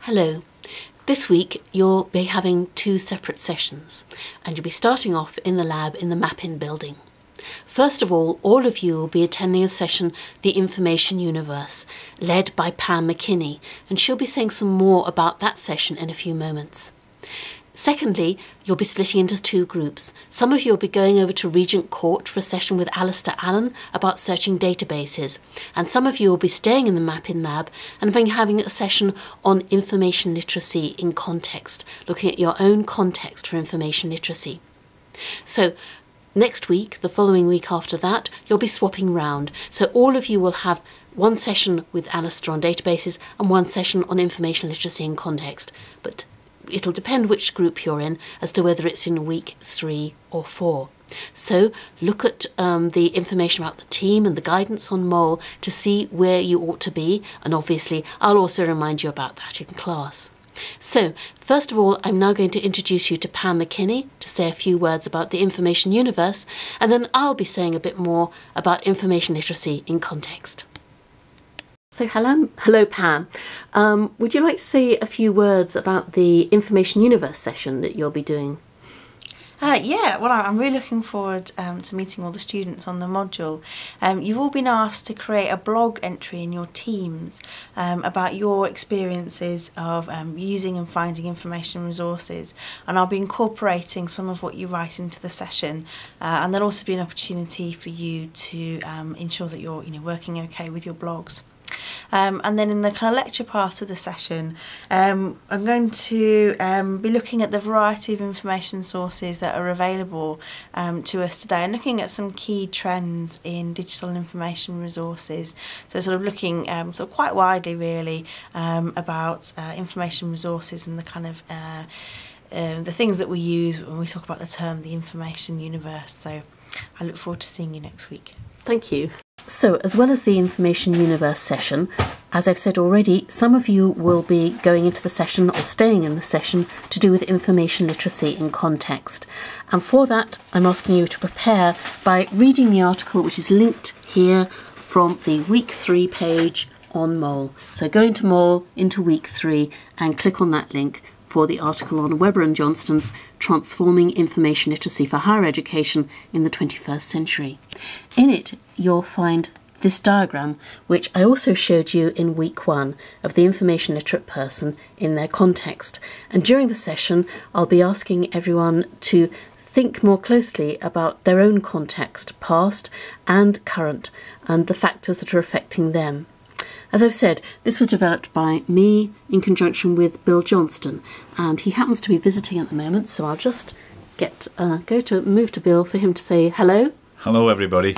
Hello. This week you'll be having two separate sessions and you'll be starting off in the lab in the Mapping building. First of all of you will be attending a session, The Information Universe, led by Pam McKinney, and she'll be saying some more about that session in a few moments. Secondly, you'll be splitting into two groups. Some of you will be going over to Regent Court for a session with Alistair Allen about searching databases, and some of you will be staying in the Mapping lab and having a session on information literacy in context, looking at your own context for information literacy. So next week, the following week after that, you'll be swapping round. So all of you will have one session with Alistair on databases and one session on information literacy in context. But it'll depend which group you're in as to whether it's in week 3 or 4. So look at the information about the team and the guidance on MOLE to see where you ought to be, and obviously I'll also remind you about that in class. So first of all, I'm now going to introduce you to Pam McKinney to say a few words about the information universe, and then I'll be saying a bit more about information literacy in context. So hello Pam. Would you like to say a few words about the Information Universe session that you'll be doing? Yeah, well, I'm really looking forward to meeting all the students on the module. You've all been asked to create a blog entry in your teams about your experiences of using and finding information resources, and I'll be incorporating some of what you write into the session, and there'll also be an opportunity for you to ensure that you're working okay with your blogs. And then in the kind of lecture part of the session, I'm going to be looking at the variety of information sources that are available to us today, and looking at some key trends in digital information resources. So sort of looking sort of quite widely really about information resources and the kind of the things that we use when we talk about the term the information universe. So I look forward to seeing you next week. Thank you. So, as well as the Information Universe session, as I've said already, some of you will be going into the session or staying in the session to do with information literacy in context. And for that, I'm asking you to prepare by reading the article which is linked here from the Week 3 page on MOLE. So go into MOLE, into Week 3, and click on that link for the article on Webber and Johnston's Transforming Information Literacy for Higher Education in the 21st Century. In it, you'll find this diagram, which I also showed you in week 1 of the information literate person in their context. And during the session, I'll be asking everyone to think more closely about their own context, past and current, and the factors that are affecting them. As I've said, this was developed by me in conjunction with Bill Johnston, and he happens to be visiting at the moment, so I'll just move to Bill for him to say hello. Hello everybody.